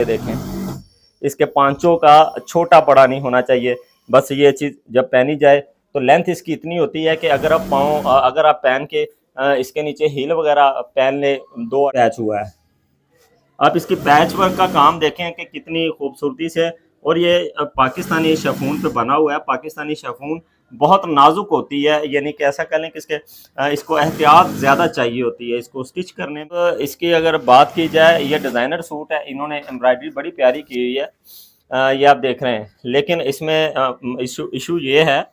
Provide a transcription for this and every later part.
ये देखें, इसके पांचों का छोटा बड़ा नहीं होना चाहिए। बस ये चीज़ जब पहनी जाए तो लेंथ इसकी इतनी होती है कि अगर आप पहन के इसके नीचे हील वगैरह पहन ले, दो अटैच हुआ है। आप इसकी पैच वर्क का काम देखें कि कितनी खूबसूरती से, और ये पाकिस्तानी शिफॉन पे बना हुआ है। पाकिस्तानी शिफॉन बहुत नाजुक होती है, यानी कि ऐसा कह लें कि इसको एहतियात ज़्यादा चाहिए होती है इसको स्टिच करने में। तो इसकी अगर बात की जाए, ये डिज़ाइनर सूट है, इन्होंने एम्ब्रॉयडरी बड़ी प्यारी की हुई है, ये आप देख रहे हैं। लेकिन इसमें इशू ये है।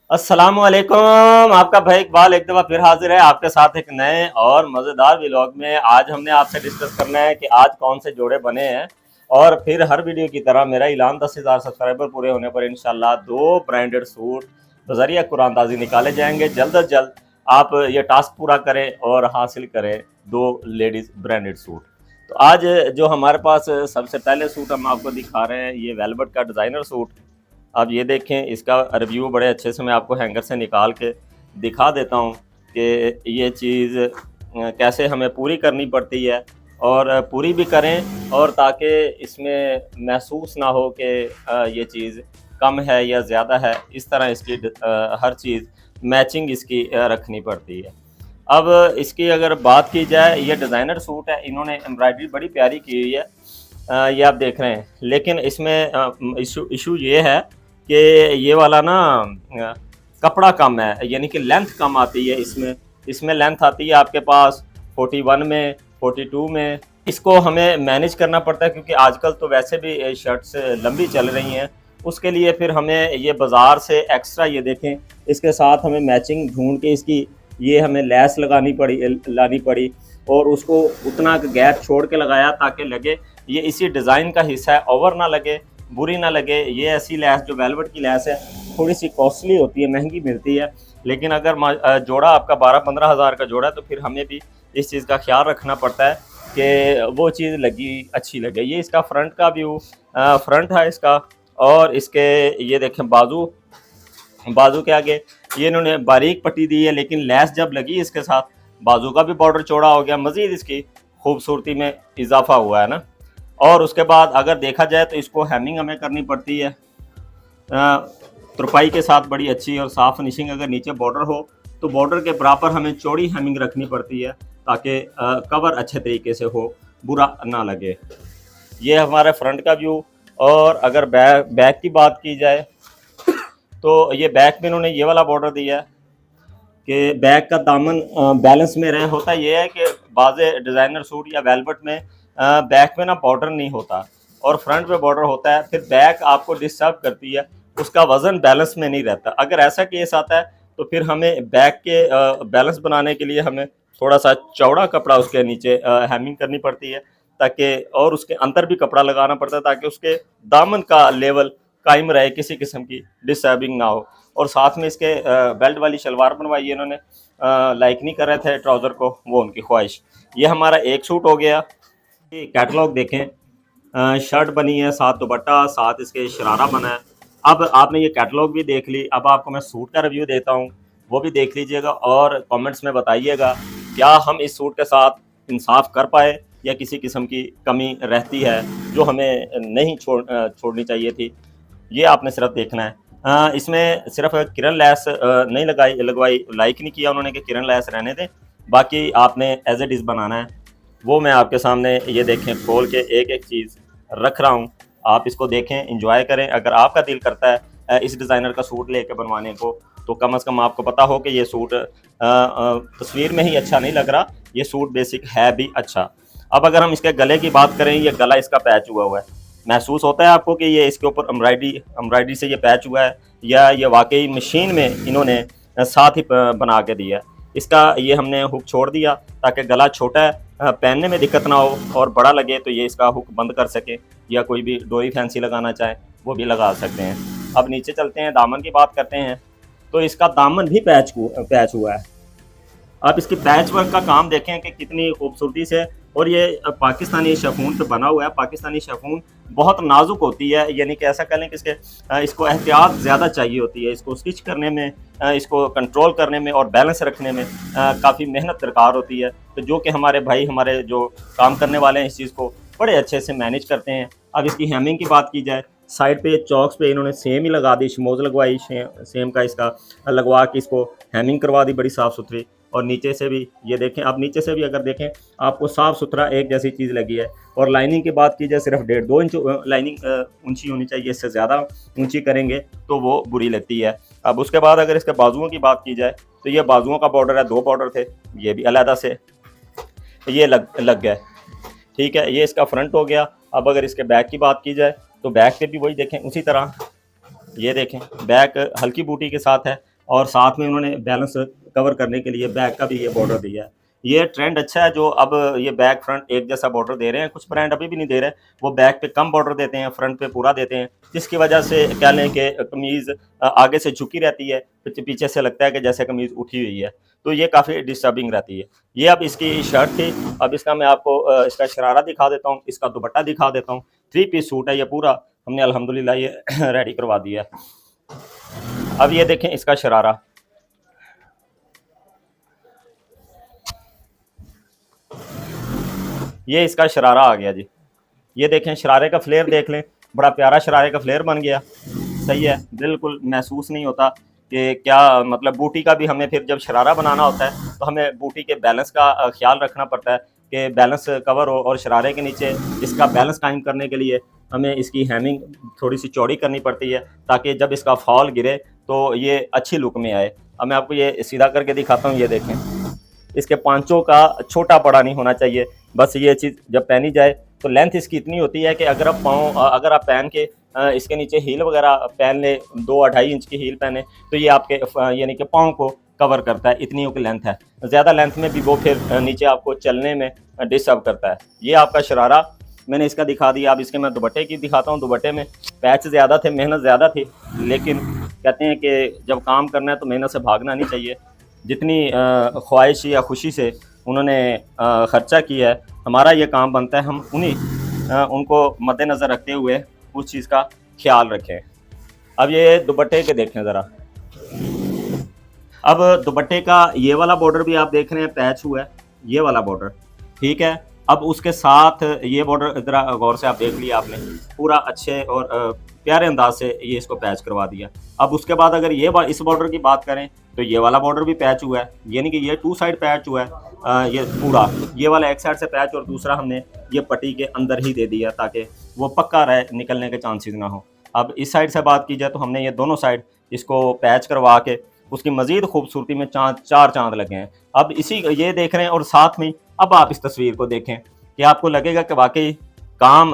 अस्सलामुअलैकुम, आपका भाई इकबाल एक दफ़ा फिर हाजिर है आपके साथ एक नए और मज़ेदार व्लॉग में। आज हमने आपसे डिस्कस करना है कि आज कौन से जोड़े बने हैं, और फिर हर वीडियो की तरह मेरा ऐलान 10,000 सब्सक्राइबर पूरे होने पर इंशाल्लाह 2 ब्रांडेड सूट बज़रिया कुरानदाजी निकाले जाएंगे। जल्द अज जल्द आप ये टास्क पूरा करें और हासिल करें 2 लेडीज़ ब्रांडेड सूट। तो आज जो हमारे पास सबसे पहले सूट हम आपको दिखा रहे हैं, ये वेलवेट का डिज़ाइनर सूट। आप ये देखें, इसका रिव्यू बड़े अच्छे से मैं आपको हैंगर से निकाल के दिखा देता हूँ कि ये चीज़ कैसे हमें पूरी करनी पड़ती है, और पूरी भी करें, और ताकि इसमें महसूस ना हो कि ये चीज़ कम है या ज़्यादा है। इस तरह इसकी हर चीज़ मैचिंग इसकी रखनी पड़ती है। अब इसकी अगर बात की जाए, ये डिज़ाइनर सूट है, इन्होंने एम्ब्रॉयडरी बड़ी प्यारी की हुई है, ये आप देख रहे हैं। लेकिन इसमें इशू ये है कि ये वाला ना कपड़ा कम है, यानी कि लेंथ कम आती है इसमें लेंथ आती है आपके पास 41 में, 42 में। इसको हमें मैनेज करना पड़ता है, क्योंकि आजकल तो वैसे भी शर्ट्स लंबी चल रही हैं। उसके लिए फिर हमें ये बाज़ार से एक्स्ट्रा, ये देखें, इसके साथ हमें मैचिंग ढूंढ के इसकी ये हमें लैस लानी पड़ी, और उसको उतना गैप छोड़ के लगाया ताकि लगे ये इसी डिज़ाइन का हिस्सा है, ओवर ना लगे, बुरी ना लगे। ये ऐसी लैस जो वेलवेट की लैस है, थोड़ी सी कॉस्टली होती है, महंगी मिलती है। लेकिन अगर जोड़ा आपका 12-15 हज़ार का जोड़ा है, तो फिर हमें भी इस चीज़ का ख्याल रखना पड़ता है कि वो चीज़ अच्छी लगे। ये इसका फ्रंट का व्यू, फ्रंट है इसका, और इसके ये देखें बाजू के आगे ये इन्होंने बारीक पट्टी दी है, लेकिन लैस जब लगी इसके साथ बाजू का भी बॉर्डर चौड़ा हो गया, मज़ीद इसकी खूबसूरती में इजाफा हुआ है ना। और उसके बाद अगर देखा जाए तो इसको हेमिंग हमें करनी पड़ती है तुरपाई के साथ, बड़ी अच्छी और साफ़ फिनिशिंग। अगर नीचे बॉर्डर हो तो बॉर्डर के बराबर हमें चौड़ी हेमिंग रखनी पड़ती है, ताकि कवर अच्छे तरीके से हो, बुरा ना लगे। ये हमारे फ्रंट का व्यू। और अगर बैक की बात की जाए, तो ये बैक में इन्होंने ये वाला बॉर्डर दिया है कि बैक का दामन बैलेंस में रहे। होता ये है कि बाज़े डिज़ाइनर सूट या वेलवेट में बैक में ना बॉर्डर नहीं होता, और फ्रंट पे बॉर्डर होता है, फिर बैक आपको डिस्टर्ब करती है, उसका वज़न बैलेंस में नहीं रहता। अगर ऐसा केस आता है तो फिर हमें बैक के बैलेंस बनाने के लिए हमें थोड़ा सा चौड़ा कपड़ा उसके नीचे हेमिंग करनी पड़ती है, ताकि, और उसके अंदर भी कपड़ा लगाना पड़ता है ताकि उसके दामन का लेवल कायम रहे, किसी किस्म की डिस्टर्बिंग ना हो। और साथ में इसके बेल्ट वाली शलवार बनवाई है इन्होंने, लाइक नहीं कर रहे थे ट्राउज़र को, वो उनकी ख्वाहिश। ये हमारा एक सूट हो गया। कैटलॉग देखें, शर्ट बनी है, साथ दुपट्टा, साथ इसके शरारा बना है। अब आपने ये कैटलॉग भी देख ली, अब आपको मैं सूट का रिव्यू देता हूँ, वो भी देख लीजिएगा, और कमेंट्स में बताइएगा क्या हम इस सूट के साथ इंसाफ कर पाए या किसी किस्म की कमी रहती है जो हमें नहीं छोड़नी चाहिए थी। ये आपने सिर्फ देखना है। इसमें सिर्फ किरण लैस नहीं लगवाई, लाइक नहीं किया उन्होंने कि किरण लैस रहने दें, बाकी आपने एज इट इज़ बनाना है। वो मैं आपके सामने, ये देखें, खोल के एक एक चीज़ रख रहा हूँ, आप इसको देखें, एंजॉय करें। अगर आपका दिल करता है इस डिज़ाइनर का सूट लेके बनवाने को, तो कम से कम आपको पता हो कि ये सूट तस्वीर में ही अच्छा नहीं लग रहा, ये सूट बेसिक है भी अच्छा। अब अगर हम इसके गले की बात करें, ये गला इसका पैच हुआ है, महसूस होता है आपको कि ये इसके ऊपर एम्ब्रॉयडरी से ये पैच हुआ है, या ये वाकई मशीन में इन्होंने साथ ही बना के दिया है। इसका ये हमने हुक छोड़ दिया ताकि गला छोटा है, पहनने में दिक्कत ना हो, और बड़ा लगे तो ये इसका हुक बंद कर सके, या कोई भी डोरी फैंसी लगाना चाहे वो भी लगा सकते हैं। अब नीचे चलते हैं, दामन की बात करते हैं। तो इसका दामन भी पैच हुआ है। आप इसकी पैच वर्क का काम देखें कि कितनी खूबसूरती से और ये पाकिस्तानी शिफॉन पे बना हुआ है। पाकिस्तानी शिफॉन बहुत नाजुक होती है, यानी कि ऐसा कह लें कि इसको एहतियात ज़्यादा चाहिए होती है, इसको स्टिच करने में, इसको कंट्रोल करने में और बैलेंस रखने में काफ़ी मेहनत दरकार होती है। तो जो कि हमारे भाई, हमारे जो काम करने वाले हैं, इस चीज़ को बड़े अच्छे से मैनेज करते हैं। अब इसकी हेमिंग की बात की जाए, साइड पे चॉक्स पे इन्होंने सेम ही लगा दी, शमोज लगवाई, सेम का इसका लगवा के इसको हेमिंग करवा दी बड़ी साफ़ सुथरी। और नीचे से भी ये देखें, आप नीचे से भी अगर देखें आपको साफ़ सुथरा एक जैसी चीज़ लगी है। और लाइनिंग की बात की जाए, सिर्फ 1.5-2 इंच लाइनिंग ऊंची होनी चाहिए, इससे ज़्यादा ऊंची करेंगे तो वो बुरी लगती है। अब उसके बाद अगर इसके बाजुओं की बात की जाए तो ये बाजुओं का बॉर्डर है, 2 बॉर्डर थे, ये भी अलहदा से ये लग गए। ठीक है, ये इसका फ्रंट हो गया। अब अगर इसके बैक की बात की जाए तो बैक पे भी वही देखें, उसी तरह ये देखें बैक हल्की बूटी के साथ है और साथ में उन्होंने बैलेंस कवर करने के लिए बैक का भी ये बॉर्डर दिया है। ये ट्रेंड अच्छा है जो अब ये बैक फ्रंट एक जैसा बॉर्डर दे रहे हैं। कुछ ब्रांड अभी भी नहीं दे रहे, वो बैक पे कम बॉर्डर देते हैं, फ्रंट पे पूरा देते हैं, जिसकी वजह से कह लें कि कमीज़ आगे से झुकी रहती है, पीछे से लगता है कि जैसे कमीज़ उठी हुई है, तो ये काफ़ी डिस्टर्बिंग रहती है। ये अब इसकी शर्ट थी। अब इसका मैं आपको इसका शरारा दिखा देता हूँ, इसका दुपट्टा दिखा देता हूँ। 3 पीस सूट है ये पूरा, हमने अल्हम्दुलिल्लाह ये रेडी करवा दिया है। अब ये देखें इसका शरारा, ये इसका शरारा आ गया जी। ये देखें शरारे का फ्लेयर देख लें, बड़ा प्यारा शरारे का फ्लेयर बन गया। सही है, बिल्कुल महसूस नहीं होता कि क्या मतलब बूटी का भी हमें फिर जब शरारा बनाना होता है तो हमें बूटी के बैलेंस का ख्याल रखना पड़ता है कि बैलेंस कवर हो। और शरारे के नीचे इसका बैलेंस कायम करने के लिए हमें इसकी हेमिंग थोड़ी सी चौड़ी करनी पड़ती है ताकि जब इसका फॉल गिरे तो ये अच्छी लुक में आए। अब मैं आपको ये सीधा करके दिखाता हूँ। ये देखें, इसके पांचों का छोटा बड़ा नहीं होना चाहिए, बस ये चीज़ जब पहनी जाए तो लेंथ इसकी इतनी होती है कि अगर आप पहन के इसके नीचे हील वगैरह पहन लें, 2-2.5 इंच की हील पहने तो ये आपके यानी कि पाँव को कवर करता है, इतनी की लेंथ है। ज़्यादा लेंथ में भी वो फिर नीचे आपको चलने में डिस्टर्ब करता है। ये आपका शरारा मैंने इसका दिखा दिया। अब इसके मैं दुपट्टे की दिखाता हूँ। दुपट्टे में पैच ज़्यादा थे, मेहनत ज़्यादा थी, लेकिन कहते हैं कि जब काम करना है तो मेहनत से भागना नहीं चाहिए। जितनी ख्वाहिश या खुशी से उन्होंने ख़र्चा किया है, हमारा ये काम बनता है हम उनको मद्देनज़र रखते हुए उस चीज़ का ख्याल रखें। अब ये दुपट्टे के देखें ज़रा। अब दुपट्टे का ये वाला बॉर्डर भी आप देख रहे हैं, पैच हुआ है ये वाला बॉर्डर, ठीक है। अब उसके साथ ये बॉर्डर ज़रा गौर से आप देख लिया आपने, पूरा अच्छे और प्यारे अंदाज से ये इसको पैच करवा दिया। अब उसके बाद अगर इस बॉर्डर की बात करें तो ये वाला बॉर्डर भी पैच हुआ है, यानी कि ये 2 साइड पैच हुआ है। ये पूरा ये वाला एक साइड से पैच और दूसरा हमने ये पट्टी के अंदर ही दे दिया ताकि वो पक्का रहे, निकलने के चांसेस ना हो। अब इस साइड से बात की जाए तो हमने ये दोनों साइड इसको पैच करवा के उसकी मज़ीद खूबसूरती में 4 चाँद लगे हैं। अब ये देख रहे हैं और साथ में अब आप इस तस्वीर को देखें कि आपको लगेगा कि वाकई काम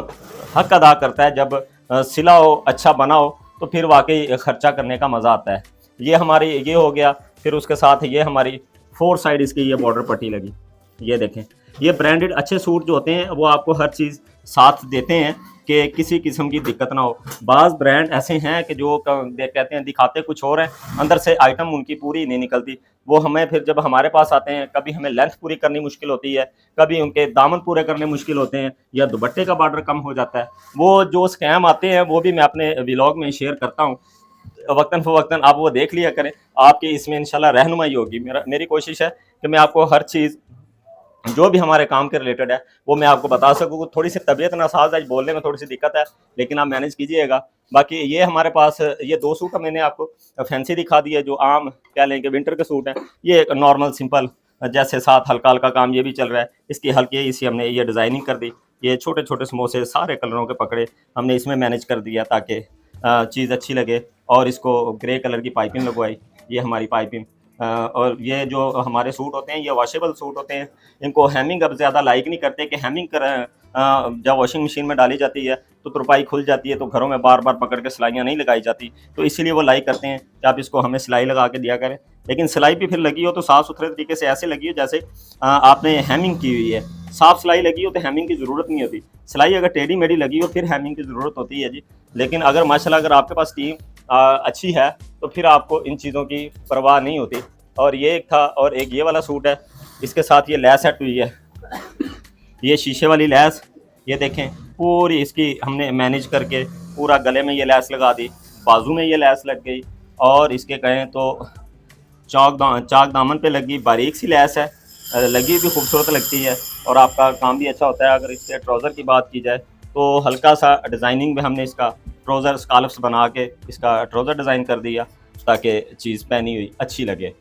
हक अदा करता है। जब सिला हो, अच्छा बना हो, तो फिर वाकई ख़र्चा करने का मज़ा आता है। ये हमारी ये हो गया। फिर उसके साथ ये हमारी 4 साइड इसकी ये बॉर्डर पट्टी लगी। ये देखें, ये ब्रांडेड अच्छे सूट जो होते हैं वो आपको हर चीज़ साथ देते हैं कि किसी किस्म की दिक्कत ना हो। बाज़ ब्रांड ऐसे हैं कि जो कहते हैं दिखाते कुछ और हैं, अंदर से आइटम उनकी पूरी नहीं निकलती। वो हमें फिर जब हमारे पास आते हैं, कभी हमें लेंथ पूरी करनी मुश्किल होती है, कभी उनके दामन पूरे करने मुश्किल होते हैं, या दुपट्टे का बॉर्डर कम हो जाता है। वो जो स्कैम आते हैं वो भी मैं अपने व्लॉग में शेयर करता हूँ, वक्तन फ़वक्तन आप वो देख लिया करें। आपकी इसमें इंशाल्लाह रहनुमाई होगी। मेरी कोशिश है कि मैं आपको हर चीज़ जो भी हमारे काम के रिलेटेड है वो मैं आपको बता सकूँ। थोड़ी सी तबीयत नासाज आज बोलने में थोड़ी सी दिक्कत है, लेकिन आप मैनेज कीजिएगा। बाकी ये हमारे पास ये 2 सूट मैंने आपको फैंसी दिखा दिया, जो आम कह लें कि विंटर के सूट हैं। ये एक नॉर्मल सिंपल, जैसे साथ हल्का हल्का काम ये भी चल रहा है, इसकी हल्की इसी हमने ये डिज़ाइनिंग कर दी। ये छोटे छोटे समोसे सारे कलरों के पकड़े हमने इसमें मैनेज कर दिया ताकि चीज़ अच्छी लगे। और इसको ग्रे कलर की पाइपिंग लगवाई, ये हमारी पाइपिंग। और ये जो हमारे सूट होते हैं ये वॉशेबल सूट होते हैं। इनको हेमिंग अब ज़्यादा लाइक नहीं करते कि हेमिंग जब वॉशिंग मशीन में डाली जाती है तो तुरपाई खुल जाती है, तो घरों में बार बार पकड़ के सिलाइयाँ नहीं लगाई जाती, तो इसीलिए वो लाइक करते हैं कि आप इसको हमें सिलाई लगा के दिया करें। लेकिन सिलाई भी फिर लगी हो तो साफ़ सुथरे तरीके से ऐसे लगी हो जैसे आपने हेमिंग की हुई है। साफ़ सिलाई लगी हो तो हेमिंग की ज़रूरत नहीं होती। सिलाई अगर टेढ़ी मेढ़ी लगी हो फिर हेमिंग की ज़रूरत होती है जी। लेकिन अगर माशाल्लाह अगर आपके पास टीम अच्छी है तो फिर आपको इन चीज़ों की परवाह नहीं होती। और ये एक था, और एक ये वाला सूट है, इसके साथ ये लैस सेट हुई है। ये शीशे वाली लैस, ये देखें पूरी इसकी हमने मैनेज करके पूरा गले में ये लैस लगा दी, बाजू में ये लैस लग गई, और इसके कहें तो चाक दामन पे लगी बारीक सी लैस है, लगी भी खूबसूरत लगती है और आपका काम भी अच्छा होता है। अगर इसके ट्राउज़र की बात की जाए तो हल्का सा डिज़ाइनिंग में हमने इसका ट्राउज़र स्कालप्स बना के इसका ट्राउज़र डिज़ाइन कर दिया ताकि चीज़ पहनी हुई अच्छी लगे।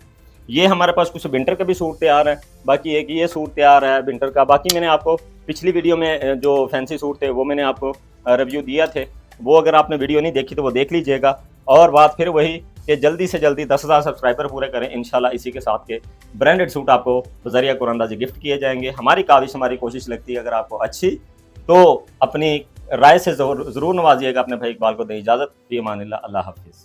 ये हमारे पास कुछ विंटर का भी सूट तैयार है, बाकी एक ये सूट तैयार है विंटर का। बाकी मैंने आपको पिछली वीडियो में जो फैंसी सूट थे वो मैंने आपको रिव्यू दिया थे, वो अगर आपने वीडियो नहीं देखी तो वो देख लीजिएगा। और बात फिर वही कि जल्दी से जल्दी 10,000 सब्सक्राइबर पूरे करें, इंशाल्लाह इसी के साथ के ब्रांडेड सूट आपको ज़रिया कुरानंदाज़ी गिफ्ट किए जाएंगे। हमारी काविश, हमारी कोशिश लगती है अगर आपको अच्छी तो अपनी राय से ज़रूर नवाजिएगा। अपने भाई इकबाल को दें इजाज़त। फ़ी अमानिल्लाह, अल्लाह हाफ़िज़।